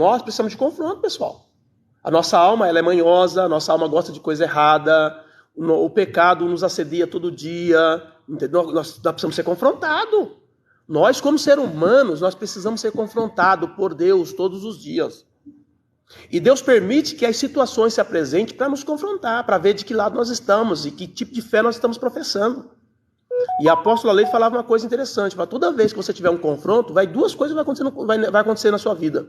Nós precisamos de confronto, pessoal. A nossa alma, ela é manhosa, a nossa alma gosta de coisa errada, o pecado nos assedia todo dia, entendeu? Nós precisamos ser confrontados. Nós, como seres humanos, nós precisamos ser confrontados por Deus todos os dias. E Deus permite que as situações se apresentem para nos confrontar, para ver de que lado nós estamos e que tipo de fé nós estamos professando. E a apóstola Leite falava uma coisa interessante, toda vez que você tiver um confronto, duas coisas vai acontecer na sua vida.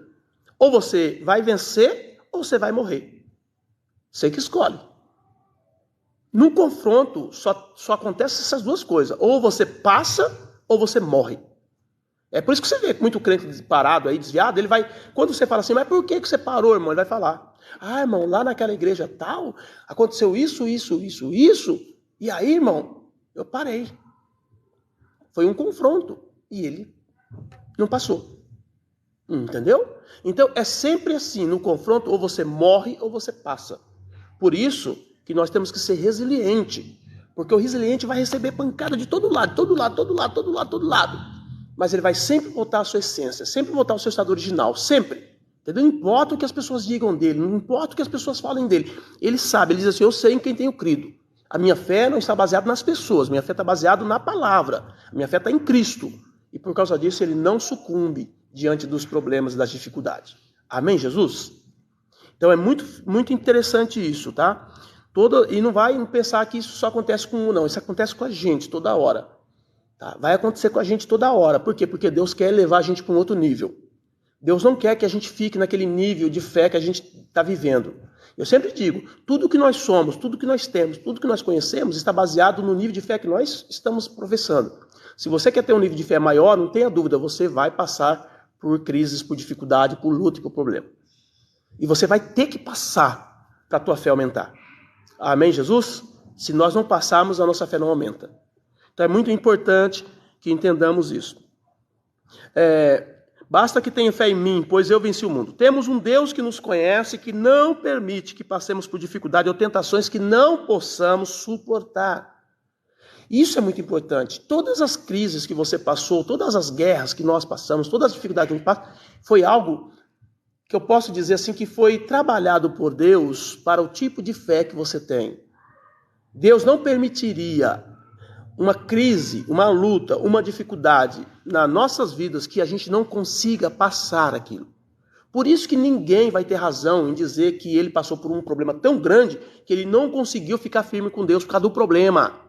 Ou você vai vencer, ou você vai morrer. Você que escolhe. No confronto, só acontece essas duas coisas. Ou você passa, ou você morre. É por isso que você vê muito crente parado aí, desviado, ele vai... Quando você fala assim, mas por que você parou, irmão? Ele vai falar, irmão, lá naquela igreja tal, aconteceu isso. E aí, irmão, eu parei. Foi um confronto. E ele não passou. Entendeu? Então, é sempre assim, no confronto, ou você morre, ou você passa. Por isso que nós temos que ser resiliente. Porque o resiliente vai receber pancada de todo lado. Mas ele vai sempre voltar à sua essência, sempre voltar ao seu estado original, sempre. Entendeu? Não importa o que as pessoas digam dele, não importa o que as pessoas falem dele. Ele sabe, ele diz assim, eu sei em quem tenho crido. A minha fé não está baseada nas pessoas, minha fé está baseada na palavra. A minha fé está em Cristo. E por causa disso ele não sucumbe diante dos problemas e das dificuldades. Amém, Jesus? Então é muito, muito interessante isso, tá? E não vai pensar que isso só acontece com um, não. Isso acontece com a gente toda hora. Tá? Vai acontecer com a gente toda hora. Por quê? Porque Deus quer levar a gente para um outro nível. Deus não quer que a gente fique naquele nível de fé que a gente está vivendo. Eu sempre digo, tudo que nós somos, tudo que nós temos, tudo que nós conhecemos está baseado no nível de fé que nós estamos professando. Se você quer ter um nível de fé maior, não tenha dúvida, você vai passar por crises, por dificuldade, por luta e por problema. E você vai ter que passar para a tua fé aumentar. Amém, Jesus? Se nós não passarmos, a nossa fé não aumenta. Então é muito importante que entendamos isso. Basta que tenha fé em mim, pois eu venci o mundo. Temos um Deus que nos conhece, que não permite que passemos por dificuldade ou tentações que não possamos suportar. Isso é muito importante. Todas as crises que você passou, todas as guerras que nós passamos, todas as dificuldades que a gente passa, foi algo que eu posso dizer assim que foi trabalhado por Deus para o tipo de fé que você tem. Deus não permitiria uma crise, uma luta, uma dificuldade nas nossas vidas que a gente não consiga passar aquilo. Por isso que ninguém vai ter razão em dizer que ele passou por um problema tão grande que ele não conseguiu ficar firme com Deus por causa do problema.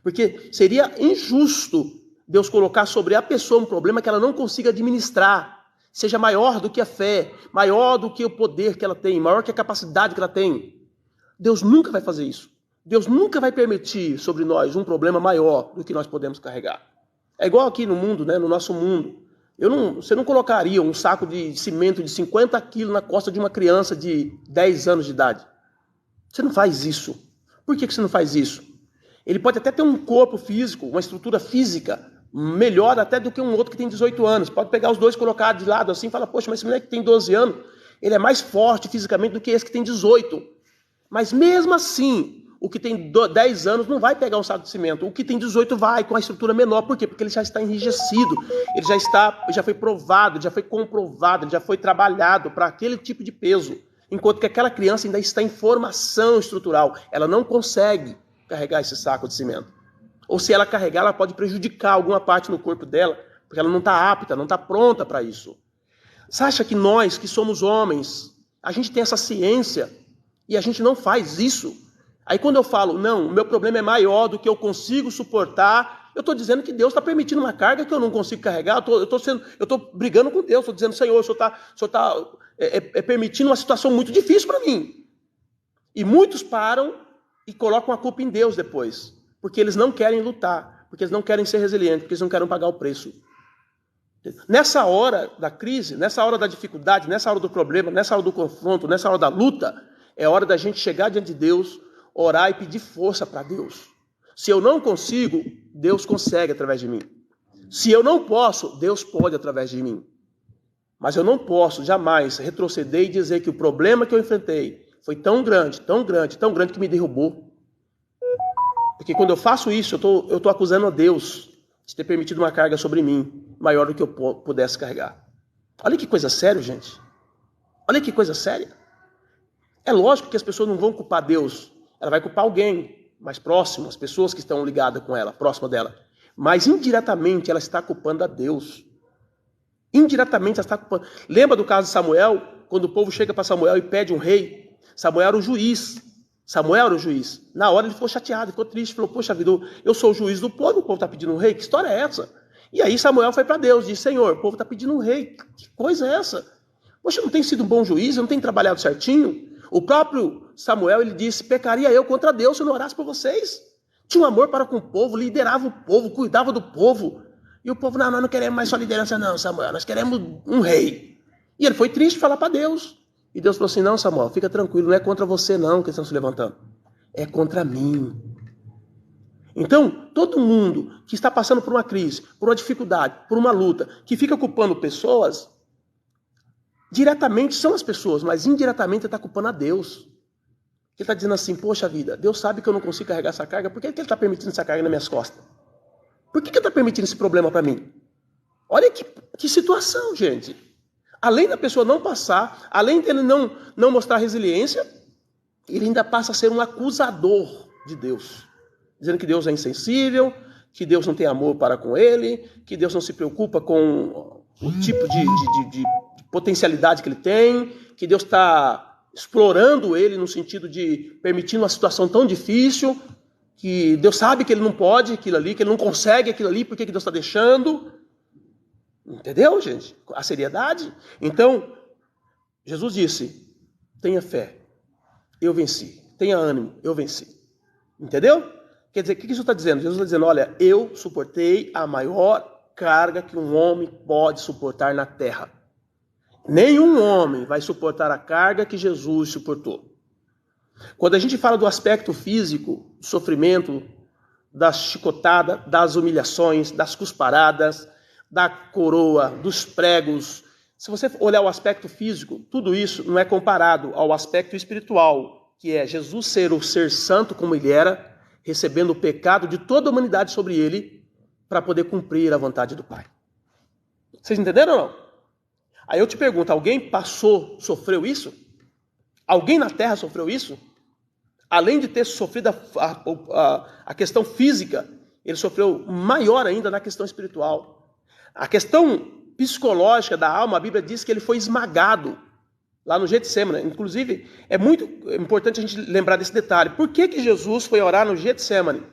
Porque seria injusto Deus colocar sobre a pessoa um problema que ela não consiga administrar, seja maior do que a fé, maior do que o poder que ela tem, maior que a capacidade que ela tem. Deus nunca vai fazer isso. Deus nunca vai permitir sobre nós um problema maior do que nós podemos carregar. É igual aqui no mundo, né? No nosso mundo. Você não colocaria um saco de cimento de 50 quilos na costa de uma criança de 10 anos de idade. Você não faz isso. Por que você não faz isso? Ele pode até ter um corpo físico, uma estrutura física melhor até do que um outro que tem 18 anos. Pode pegar os dois, colocar de lado assim e falar, poxa, mas esse moleque que tem 12 anos, ele é mais forte fisicamente do que esse que tem 18. Mas mesmo assim, o que tem 10 anos não vai pegar um saco de cimento. O que tem 18 vai, com a estrutura menor. Por quê? Porque ele já está enrijecido. Ele já foi provado, já foi comprovado, ele já foi trabalhado para aquele tipo de peso. Enquanto que aquela criança ainda está em formação estrutural. Ela não consegue carregar esse saco de cimento. Ou se ela carregar, ela pode prejudicar alguma parte no corpo dela, porque ela não está apta, não está pronta para isso. Você acha que nós, que somos homens, a gente tem essa ciência e a gente não faz isso? Aí quando eu falo, não, o meu problema é maior do que eu consigo suportar, eu estou dizendo que Deus está permitindo uma carga que eu não consigo carregar, eu estou brigando com Deus, estou dizendo, Senhor, o Senhor está permitindo uma situação muito difícil para mim. E muitos param e colocam a culpa em Deus depois, porque eles não querem lutar, porque eles não querem ser resilientes, porque eles não querem pagar o preço. Nessa hora da crise, nessa hora da dificuldade, nessa hora do problema, nessa hora do confronto, nessa hora da luta, é hora da gente chegar diante de Deus, orar e pedir força para Deus. Se eu não consigo, Deus consegue através de mim. Se eu não posso, Deus pode através de mim. Mas eu não posso jamais retroceder e dizer que o problema que eu enfrentei foi tão grande, tão grande, tão grande que me derrubou. Porque quando eu faço isso, eu estou acusando a Deus de ter permitido uma carga sobre mim, maior do que eu pudesse carregar. Olha que coisa séria, gente. Olha que coisa séria. É lógico que as pessoas não vão culpar Deus. Ela vai culpar alguém mais próximo, as pessoas que estão ligadas com ela, próxima dela. Mas indiretamente ela está culpando a Deus. Indiretamente ela está culpando. Lembra do caso de Samuel? Quando o povo chega para Samuel e pede um rei. Samuel era o juiz. Na hora ele ficou chateado, ficou triste. Falou, poxa vida, eu sou o juiz do povo está pedindo um rei. Que história é essa? E aí Samuel foi para Deus, disse, Senhor, o povo está pedindo um rei. Que coisa é essa? Poxa, eu não tenho sido um bom juiz, eu não tenho trabalhado certinho. O próprio Samuel, ele disse, pecaria eu contra Deus se eu não orasse por vocês. Tinha um amor para com o povo, liderava o povo, cuidava do povo. E o povo, não, nós não queremos mais só liderança não, Samuel, nós queremos um rei. E ele foi triste falar para Deus. E Deus falou assim, não, Samuel, fica tranquilo, não é contra você não que estão se levantando. É contra mim. Então, todo mundo que está passando por uma crise, por uma dificuldade, por uma luta, que fica culpando pessoas, diretamente são as pessoas, mas indiretamente está culpando a Deus. Ele está dizendo assim, poxa vida, Deus sabe que eu não consigo carregar essa carga, por que Ele está permitindo essa carga nas minhas costas? Por que Ele está permitindo esse problema para mim? Olha que situação, gente. Além da pessoa não passar, além dele não mostrar resiliência, ele ainda passa a ser um acusador de Deus. Dizendo que Deus é insensível, que Deus não tem amor para com ele, que Deus não se preocupa com o tipo de potencialidade que ele tem, que Deus está explorando ele no sentido de permitindo uma situação tão difícil, que Deus sabe que ele não pode aquilo ali, que ele não consegue aquilo ali, por que Deus está deixando? Entendeu, gente? A seriedade. Então, Jesus disse, tenha fé, eu venci. Tenha ânimo, eu venci. Entendeu? Quer dizer, o que isso está dizendo? Jesus está dizendo, olha, eu suportei a maior carga que um homem pode suportar na terra. Nenhum homem vai suportar a carga que Jesus suportou. Quando a gente fala do aspecto físico, do sofrimento, da chicotada, das humilhações, das cusparadas, da coroa, dos pregos, se você olhar o aspecto físico, tudo isso não é comparado ao aspecto espiritual, que é Jesus ser o ser santo como ele era, recebendo o pecado de toda a humanidade sobre ele, para poder cumprir a vontade do Pai. Vocês entenderam ou não? Aí eu te pergunto, alguém sofreu isso? Alguém na Terra sofreu isso? Além de ter sofrido a questão física, ele sofreu maior ainda na questão espiritual. A questão psicológica da alma, a Bíblia diz que ele foi esmagado lá no Getsemane. Inclusive, é muito importante a gente lembrar desse detalhe. Por que Jesus foi orar no Getsemane?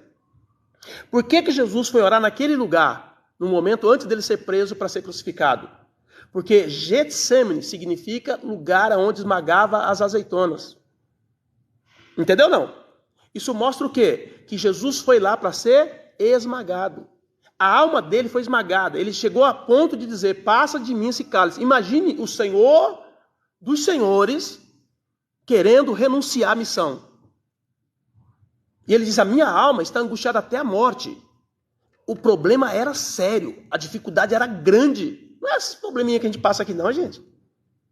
Por que Jesus foi orar naquele lugar, no momento antes dele ser preso para ser crucificado? Porque Getsemane significa lugar onde esmagava as azeitonas. Entendeu não? Isso mostra o quê? Que Jesus foi lá para ser esmagado. A alma dele foi esmagada. Ele chegou a ponto de dizer, passa de mim esse cálice. Imagine o Senhor dos senhores querendo renunciar à missão. E ele diz, a minha alma está angustiada até a morte. O problema era sério. A dificuldade era grande. Não é esses probleminha que a gente passa aqui não, gente.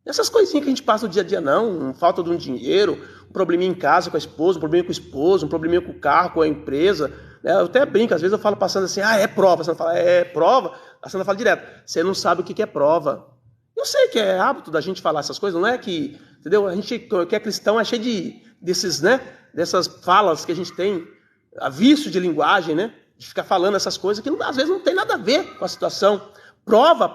Essas coisinhas que a gente passa no dia a dia não. Falta de um dinheiro, um probleminha em casa com a esposa, um probleminha com o esposo, um probleminha com o carro, com a empresa. Eu até brinco, às vezes eu falo passando assim, é prova. A Sandra fala, é prova? A Sandra fala direto, você não sabe o que é prova. Eu sei que é hábito da gente falar essas coisas, não é que, entendeu? A gente que é cristão é cheio dessas falas que a gente tem, a vício de linguagem, né? De ficar falando essas coisas que às vezes não tem nada a ver com a situação. Prova.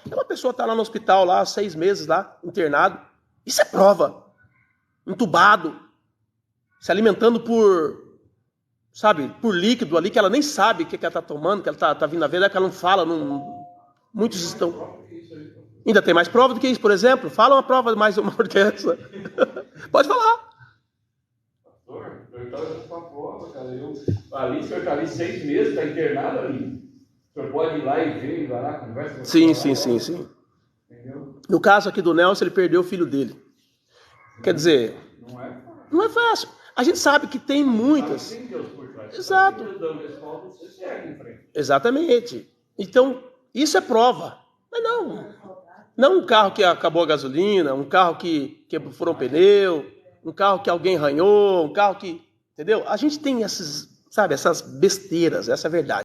É uma pessoa estar lá no hospital, lá 6 meses, lá, internado. Isso é prova. Entubado. Se alimentando por líquido ali, que ela nem sabe o que ela está tomando, que ela está vindo a ver, que ela não fala. Muitos estão... Ainda tem mais prova do que isso, por exemplo? Fala uma prova mais uma do que essa. Pode falar. Pastor, eu estava nessa prova, cara. O senhor está ali 6 meses, está internado ali. O senhor pode ir lá e ver, vai lá, conversa com Sim. Entendeu? No caso aqui do Nelson, ele perdeu o filho dele. Quer dizer, não é fácil. A gente sabe que tem muitas. Tem Deus por trás. Exato. Você segue em frente. Exatamente. Então, isso é prova. Mas não um carro que acabou a gasolina, um carro que furou um pneu, um carro que alguém arranhou, um carro que... Entendeu? A gente tem essas besteiras, essa é a verdade.